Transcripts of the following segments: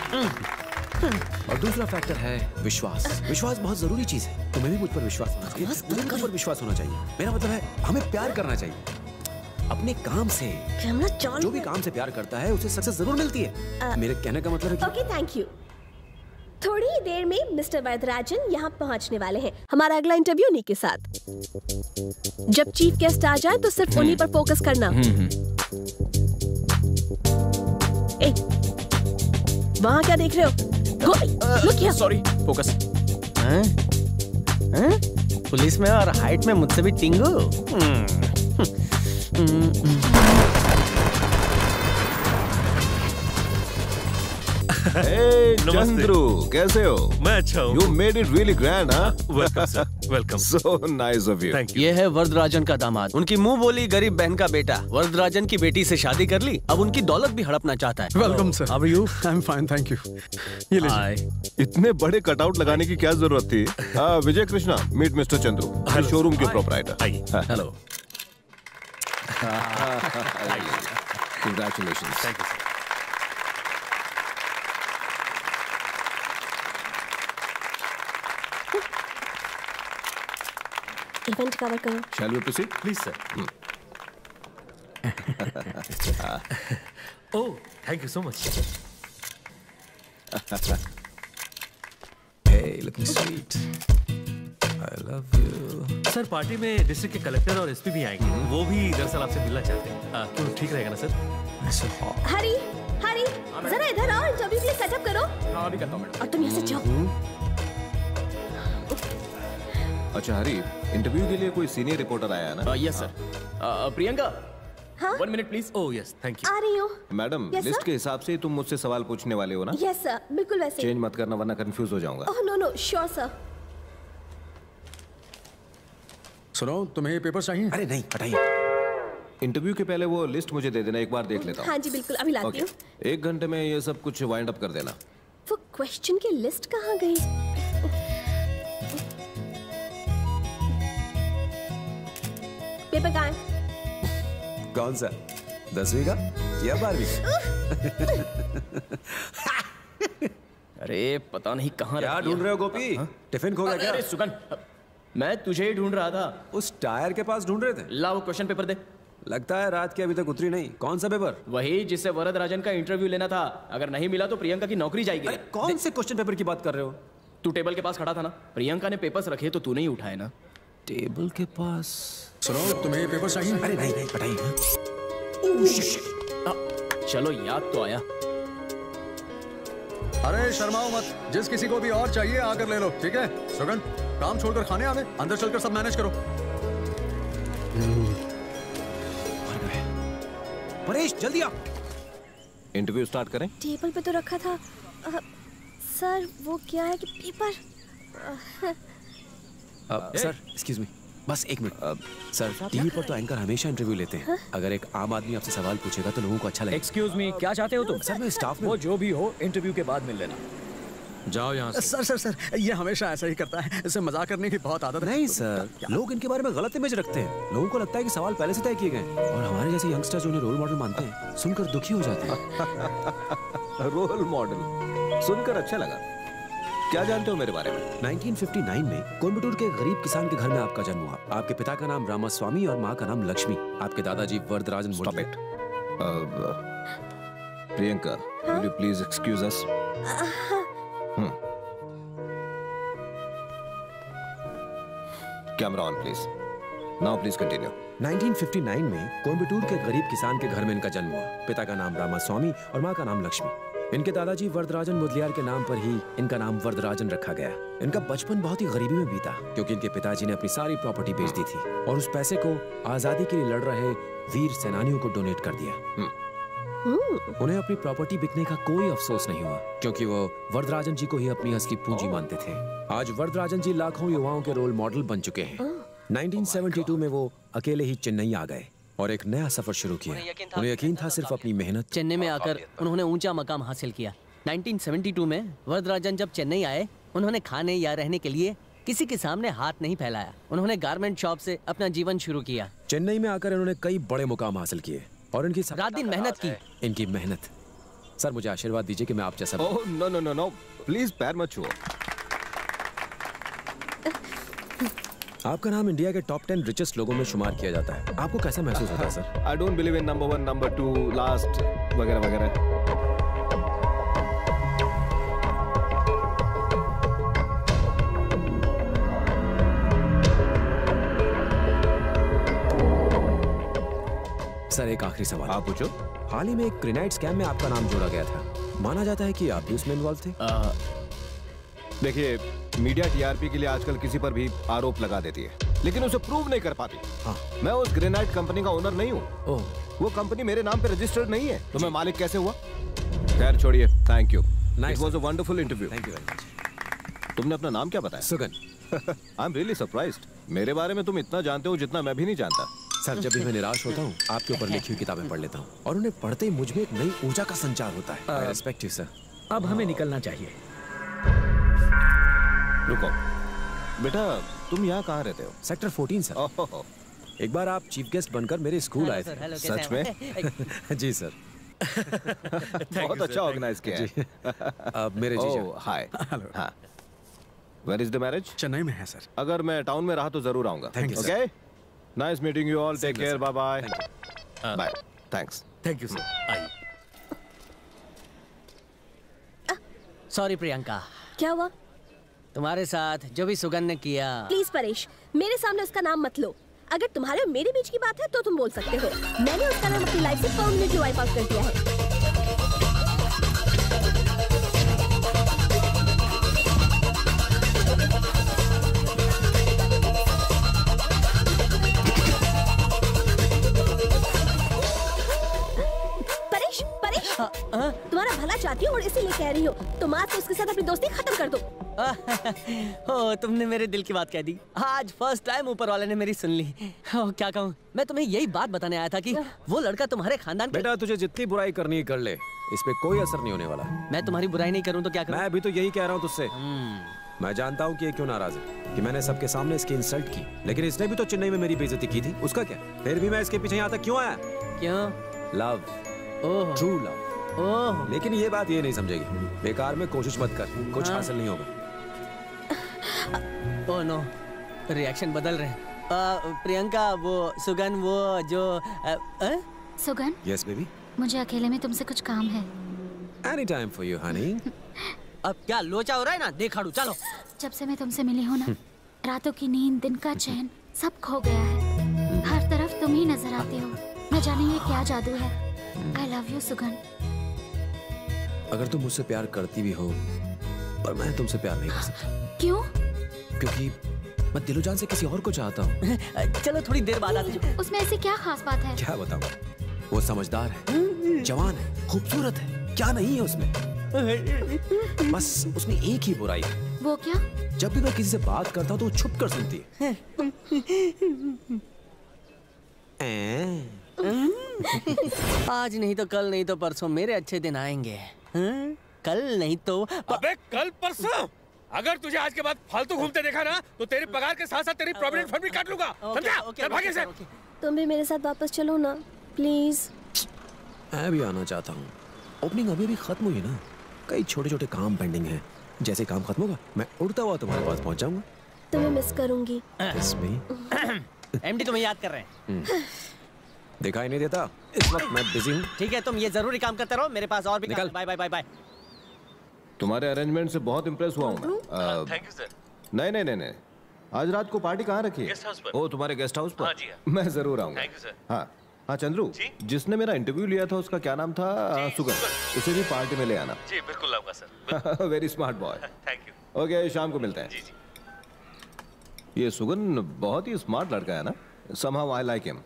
और दूसरा फैक्टर है विश्वास। विश्वास बहुत जरूरी चीज है। तुम्हें भी मुझ पर विश्वास होना चाहिए, मुझे तुम पर विश्वास होना चाहिए। मेरा मतलब है हमें प्यार करना चाहिए अपने काम से। जो भी काम से प्यार करता है उसे सक्सेस जरूर मिलती है। मेरे कहने का मतलब है कि ओके, थैंक यू। थोड़ी ही देर में मिस्टर वरदराजन यहाँ पहुँचने वाले हैं। हमारा अगला इंटरव्यू उन्हीं के साथ। जब चीफ गेस्ट आ जाए तो सिर्फ उन्हीं पर फोकस करना। ए, वहाँ क्या देख रहे हो? Look here. Sorry, focus. Police में और हाइट में मुझसे भी टिंगू। Hey, चंद्रू, कैसे हो? मैं अच्छा हूँ। You made it really grand, huh? Welcome sir, welcome. So nice of you. Thank you. ये है वरदराजन का दामाद। उनकी मुंह बोली गरीब बहन का बेटा। वरदराजन की बेटी से शादी कर ली, अब उनकी दौलत भी हड़पना चाहता है। Welcome sir. How are you? I am fine, thank you. ये लीजिए। इतने बड़े कटआउट लगाने की क्या जरूरत थी? Vijay Krishna, meet mister Chandru, showroom के proprietor. Hello. Congratulations. Thank you sir. Event cover करो। Shall we proceed? Please sir. Oh, thank you so much. hey, looking sweet. I love you. Sir party में डिस्ट्रिक्ट के collector और SP भी आएंगे। वो भी दरअसल आपसे मिलना चाहते हैं। क्यों ठीक रहेगा ना सर? हरी, हरी, जरा इधर आओ, इंटरव्यू के लिए सेटअप करो। हाँ, अभी करता हूँ मैडम। और तुम यहाँ से जाओ। अच्छा हरी, इंटरव्यू के लिए कोई सीनियर रिपोर्टर आया है ना? Yes sir. प्रियंका, हाँ? 1 minute please. Oh yes, thank you. आ रही हूँ। Madam, Yes, list sir? के हिसाब से तुम मुझसे सवाल पूछने वाले हो ना? यस सर, बिल्कुल वैसे। चेंज मत करना वरना कंफ्यूज हो जाऊंगा। Oh no no, sure sir. सुनो, तुम्हें ये पेपर चाहिए? अरे नहीं, हटाइए। इंटरव्यू के पहले वो लिस्ट मुझे दे देना, एक बार देख लेता हूँ। हाँ जी बिल्कुल, अभी लाती हूँ। 1 घंटे में ये सब कुछ वाइंड अप कर देना। वो क्वेश्चन की लिस्ट कहाँ गई? पेपर कहाँ है? कौन सा? 10वीं का या 12वीं का? अरे पता नहीं कहाँ क्या ढूंढ रहे हो गोपी? टिफिन खो गया क्या? अरे सुगन, मैं तुझे ही ढूंढ रहा था। उस टायर के पास ढूंढ रहे थे? ला वो क्वेश्चन पेपर दे। लगता है रात की अभी तक उतरी नहीं। कौन सा पेपर? वही जिससे वरदराजन का इंटरव्यू लेना था। अगर नहीं मिला तो प्रियंका की नौकरी जाएगी। अरे कौन से क्वेश्चन पेपर की बात कर रहे हो? तू टेबल के पास खड़ा था ना, प्रियंका ने पेपर्स रखे तो तूने ही उठाए ना। टेबल के पास? सुनो, तुम्हें ये पेपर चाहिए? अरे नहीं नहीं, हटाइए। चलो याद तो आया। अरे शर्माओ मत, जिस किसी को भी और चाहिए आकर ले लो, ठीक है? सुगन, काम छोड़कर खाने आवे, अंदर चलकर सब मैनेज करो। परेश जल्दी आ। इंटरव्यू स्टार्ट करें? टेबल पे तो रखा था। सर वो क्या है कि पेपर। सर एक्सक्यूज मी, बस 1 मिनट। सर टीवी पर तो एंकर हमेशा इंटरव्यू लेते हैं। अगर एक आम आदमी आपसे सवाल पूछेगा तो लोगों को अच्छा लगेगा। एक्सक्यूज मी, क्या चाहते हो तुम? सर मैं स्टाफ में। वो जो भी हो इंटरव्यू के बाद मिल लेना। जाओ यहाँ से। सर ये हमेशा ऐसा ही करता है, इसे मजाक करने की बहुत आदत है। नहीं सर, लोग इनके बारे में गलत इमेज रखते हैं। लोगों को लगता है कि सवाल पहले से तय किए गए और हमारे जैसे यंगस्टर जो उन्हें रोल मॉडल मानते हैं सुनकर दुखी हो जाते हैं। रोल मॉडल सुनकर अच्छा लगा। क्या जानते हो मेरे बारे में? 1959 में कोयम्बटूर के गरीब किसान के घर में आपका जन्म हुआ। आपके पिता का नाम रामास्वामी और माँ का नाम लक्ष्मी। आपके दादाजी Varadarajan. Stop it. Priyanka, will you please excuse us? Camera on, please. Now please continue. 1959 में कोयम्बटूर के गरीब किसान के घर में इनका जन्म हुआ। पिता का नाम रामास्वामी और माँ का नाम लक्ष्मी। इनके दादाजी वरदराजन मुदलियार के नाम पर ही इनका नाम वरदराजन रखा गया। इनका बचपन बहुत ही गरीबी में बीता क्योंकि इनके पिताजी ने अपनी सारी प्रॉपर्टी बेच दी थी और उस पैसे को आजादी के लिए लड़ रहे वीर सेनानियों को डोनेट कर दिया। उन्हें अपनी प्रॉपर्टी बिकने का कोई अफसोस नहीं हुआ क्योंकि वो वरदराजन जी को ही अपनी असली पूंजी मानते थे। आज वरदराजन जी लाखों युवाओं के रोल मॉडल बन चुके हैं। 1972 में वो अकेले ही चेन्नई आ गए और एक नया सफर शुरू किया। उन्हें यकीन था सिर्फ अपनी मेहनत। चेन्नई में आकर उन्होंने ऊंचा मकाम हासिल किया। 1972 में वरदराजन जब चेन्नई आए, उन्होंने खाने या रहने के लिए किसी के सामने हाथ नहीं फैलाया। उन्होंने गारमेंट शॉप से अपना जीवन शुरू किया। चेन्नई में आकर इन्होंने कई बड़े मुकाम हासिल किए और इनकी रात दिन मेहनत की। इनकी मेहनत सर मुझे आशीर्वाद दीजिए कि मैं आप जैसा oh no no no no, please पैर मत छुओ। आपका नाम इंडिया के टॉप 10 रिचेस्ट लोगों में शुमार किया जाता है। आपको कैसा महसूस होता है sir? I don't believe in number 1, number 2, last वगैरह वगैरह। सर एक आखिरी सवाल। आप पूछो। हाल ही में एक ग्रेनाइड स्कैम में आपका नाम जोड़ा गया था। माना जाता है कि आप भी उसमें इन्वॉल्व थे। देखिए, मीडिया टीआरपी के लिए आजकल किसी पर भी आरोप लगा देती है, लेकिन उसे प्रूव नहीं कर पाती। हाँ। मैं उस ग्रेनाइड कंपनी का ओनर नहीं हूँ। ओह, वो कंपनी मेरे नाम पे रजिस्टर्ड नहीं है, तो मैं मालिक कैसे हुआ? खैर छोड़िए, thank you. It was a wonderful interview. Thank you very much. तुमने अपना नाम क्या बताया? Sugan. I am really surprised. मेरे बारे में तुम इतना जानते हो जितना मैं भी नहीं जानता। सर जब भी मैं निराश होता हूँ आपके ऊपर लिखी हुई किताबें पढ़ लेता हूँ और उन्हें पढ़ते ही मुझ में एक नई ऊर्जा का संचार होता है। I respect you sir. अब हमें निकलना चाहिए। रुको बेटा, तुम यहाँ कहाँ रहते हो? Sector 14 sir. ओहो, एक बार आप चीफ गेस्ट बनकर मेरे स्कूल आए थे। हेलो, सच में? जी सर। बहुत अच्छा ऑर्गेनाइज किया है। अब मेरे जीजा। Oh hi. हाँ, where is the marriage? Chennai में है सर। अगर मैं टाउन में रहा तो जरूर आऊंगा। Thank you, okay, nice meeting you all. Take care, bye bye. Bye, thanks. Thank you sir. आइए। सॉरी प्रियंका, क्या हुआ? तुम्हारे साथ जो भी सुगन ने किया। प्लीज परेश, मेरे सामने उसका नाम मत लो। अगर तुम्हारे और मेरे बीच की बात है तो तुम बोल सकते हो। मैंने उसका नाम अपनी लाइफ से परमानेंटली वाइप आउट कर दिया है। परेश, परेश, तुम्हारा भला चाहती हूँ और इसीलिए कह रही हूँ तुम आज से उसके साथ अपनी दोस्ती खत्म कर दो। ओ, तुमने मेरे दिल की बात कह दी। आज फर्स्ट टाइम ऊपर वाले ने मेरी सुन ली। ओ, क्या कहूँ, मैं तुम्हें यही बात बताने आया था कि वो लड़का तुम्हारे खानदान बेटा तुझे जितनी बुराई करनी है कर ले, इस पे कोई असर नहीं होने वाला। मैं तुम्हारी बुराई नहीं करूँ तो क्या करूँ? मैं अभी तो यही कह रहा हूँ तुझसे। मैं जानता हूँ कि ये क्यों नाराज है कि मैंने सबके सामने इसकी इंसल्ट की, लेकिन इसने भी तो चेन्नई में मेरी बेइज्जती की थी। उसका क्या? फिर भी मैं इसके पीछे यहाँ तक क्यों आया? क्यों? लव, ओह, ट्रू लव। ओह, लेकिन ये बात ये नहीं समझेगी। बेकार में कोशिश मत कर, कुछ हासिल नहीं होगा। ओह नो, रिएक्शन बदल रहे हैं। प्रियंका, वो सुगन, वो जो सुगन, यस बेबी। मुझे अकेले में तुमसे कुछ काम है। Any time for you Honey. अब क्या लोचा हो रहा है ना? देखाड़ू, चलो। जब से मैं तुमसे मिली हूँ ना, रातों की नींद, दिन का चैन सब खो गया है। हर तरफ तुम ही नजर आते हो। न जाने ये क्या जादू है। I love you Sugan. अगर तुम मुझसे प्यार करती भी हो, पर मैं तुमसे प्यार नहीं कर सकता। क्यों? क्योंकि मैं दिलो जान से किसी और को चाहता हूँ। चलो थोड़ी देर बाद आते हैं। उसमें ऐसी क्या खास बात है? क्या बताऊँ, वो समझदार है, जवान है, खूबसूरत है, क्या नहीं है उसमें? बस उसमें एक ही बुराई है। वो क्या? जब भी मैं किसी से बात करता हूँ तो वो छुप कर सुनती है। आज नहीं तो कल, नहीं तो परसों मेरे अच्छे दिन आएंगे। कल नहीं तो अबे कल परसों। अगर तुझे आज के बाद फालतू घूमते देखा ना तो तेरी पगार के साथ साथ तेरी प्रोविडेंट फंड भी काट लूंगा। समझा? चल भागे से। तुम भी मेरे साथ वापस चलो ना प्लीज। मैं भी आना चाहता हूँ। ओपनिंग अभी भी खत्म हुई ना, कई छोटे छोटे काम पेंडिंग हैं। जैसे काम खत्म होगा मैं उड़ता हुआ तुम्हारे पास पहुंच जाऊंगा। तुम्हें मिस करूंगी। एमडी तुम्हें याद कर रहे हैं। दिखाई नहीं देता, इस वक्त मैं बिजी हूँ। ठीक है, तुम ये जरूरी काम करते रहो, मेरे पास और भी निकल। Bye bye bye bye. तुम्हारे अरेंजमेंट से बहुत इम्प्रेस हुआ हूँ मैं। Thank you sir. नहीं नहीं नहीं नहीं, आज रात को पार्टी कहाँ रखी है? गेस्ट हाउस पर। ओ, तुम्हारे गेस्ट हाउस पर? हाँ जी, हाँ। मैं जरूर आऊंगा। Thank you sir. हाँ हाँ चंद्रू, जिसने मेरा इंटरव्यू लिया था उसका क्या नाम था? सुगन। उसे भी पार्टी में ले आना। जी बिल्कुल आऊंगा sir. Very smart boy. Thank you. Okay, शाम को मिलते हैं। जी जी। ये सुगन बहुत ही स्मार्ट लड़का है ना। somehow I like him।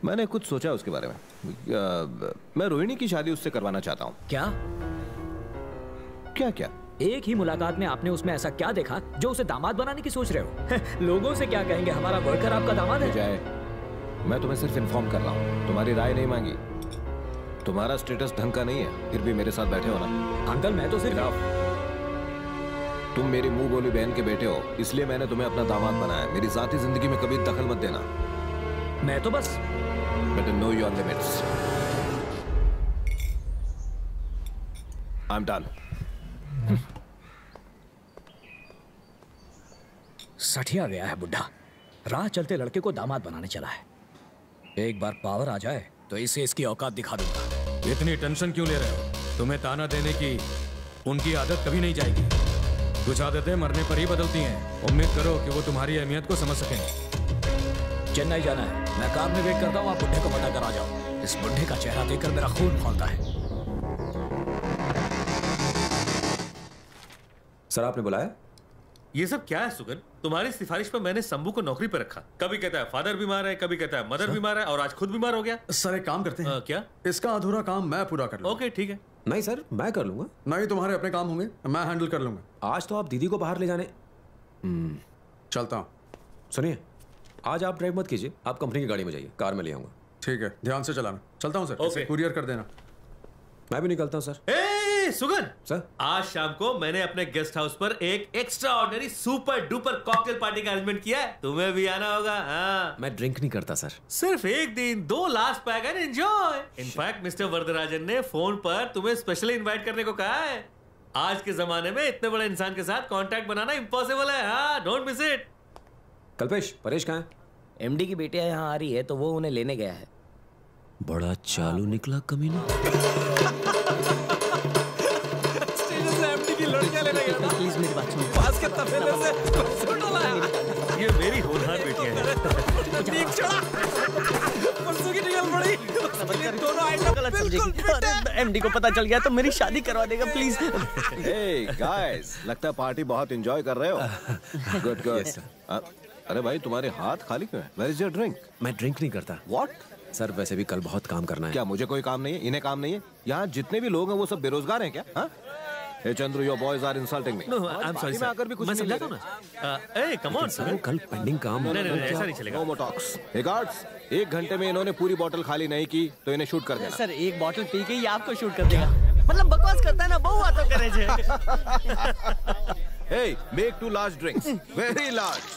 मैंने कुछ सोचा उसके बारे में। मैं रोहिणी की शादी उससे करवाना चाहता हूँ। क्या? क्या क्या? एक ही मुलाकात में आपने उसमें ऐसा क्या देखा जो उसे दामाद बनाने की सोच रहे हो? लोगों से क्या कहेंगे, हमारा वर्कर आपका दामाद है? जय, मैं तुम्हें सिर्फ इन्फॉर्म कर रहा हूँ, तुम्हारी राय नहीं मांगी। तुम्हारा स्टेटस ढंग का नहीं है, फिर भी मेरे साथ बैठे हो ना। अंकल मैं तो सिर्फ तुम मेरी मुंह बोली बहन के बेटे हो, इसलिए मैंने तुम्हें अपना दामाद बनाया। मेरी जाती जिंदगी में कभी दखल मत देना। मैं तो बस better know your limits. I am done. सठिया गया है बुड्ढा, राह चलते लड़के को दामाद बनाने चला है। एक बार पावर आ जाए तो इसे इसकी औकात दिखा दूंगा। इतनी टेंशन क्यों ले रहे हो? तुम्हें ताना देने की उनकी आदत कभी नहीं जाएगी। कुछ आदतें मरने पर ही बदलती हैं। उम्मीद करो कि वो तुम्हारी अहमियत को समझ सकें। चेन्नई जाना है, मैं कार में वेट करता हूँ, आप बुड्ढे को पता कर आ जाओ। इस बुड्ढे का चेहरा देखकर मेरा खून खौलता है। सर आपने बुलाया? ये सब क्या है सुगन? तुम्हारी सिफारिश पर मैंने शंभू को नौकरी पर रखा। कभी कहता है फादर बीमार है, कभी कहता है मदर बीमार है, और आज खुद बीमार हो गया। सर एक काम करते हैं। क्या? इसका अधूरा काम मैं पूरा कर लूंगा। ओके ठीक है। नहीं सर, मैं कर लूंगा। नहीं, तुम्हारे अपने काम होंगे, मैं हैंडल कर लूंगा। आज तो आप दीदी को बाहर ले जाने। चलता हूँ। सुनिए, आज आप ड्राइव मत कीजिए, आप कंपनी की गाड़ी में जाइए, कार में ले आऊंगा। ठीक है, ध्यान से चलाना। चलता हूँ सर। ओके। कुरियर कर देना। मैं भी निकलता हूँ सर। सुगन सर, आज शाम को मैंने अपने गेस्ट हाउस पर एक extra ordinary super duper cocktail party का अरेंजमेंट किया है। तुम्हें भी आना होगा। हाँ। मैं ड्रिंक नहीं करता सर। सिर्फ एक दिन, 2 last pack and enjoy. In fact mister Varadarajan ने फोन पर तुम्हें स्पेशली इनवाइट करने को कहा है। आज के जमाने में इतने बड़े इंसान के साथ कांटेक्ट बनाना इम्पॉसिबल है। हाँ, don't miss it. Kalpesh, Paresh कहाँ है? एमडी की बेटिया यहाँ आ रही है तो वो उन्हें लेने गया है। बड़ा चालू निकला कमीना। लड़कियां लेने गया था। प्लीज मेरी बात सुनो। पास के तपेले से छोटा लाया। ये मेरी होनहार बेटियां हैं। ठीक चढ़ा। परसों की निकल पड़ी। दोनों आइटम गलत समझेगी। अरे एमडी को पता चल गया तो मेरी शादी करवा देगा प्लीज। हे गाइस, लगता है पार्टी बहुत एंजॉय कर रहे हो। Good good. अरे भाई, तुम्हारे हाथ खाली क्यों है? Where is your drink? मैं ड्रिंक नहीं करता। व्हाट? सर वैसे भी कल बहुत काम करना है। क्या मुझे कोई काम नहीं है? इन्हें काम नहीं है? यहाँ जितने भी लोग हैं वो सब बेरोजगार हैं क्या? हाँ? Hey Chandru, your boys are insulting me. No, I'm sorry sir. आकर भी कुछ मैं नहीं समझाता हूँ ना। Hey, come on sir. वो कल पेंडिंग काम। नहीं ऐसा नहीं चलेगा। No more talks. Hey guards, 1 घंटे में इन्होंने पूरी बोतल खाली नहीं की तो इन्हें शूट कर देना। सर एक बोतल पी के ही आपको शूट कर देगा। मतलब बकवास करता है ना, बहु बातों करे छे। Hey, make 2 large drinks. Very large.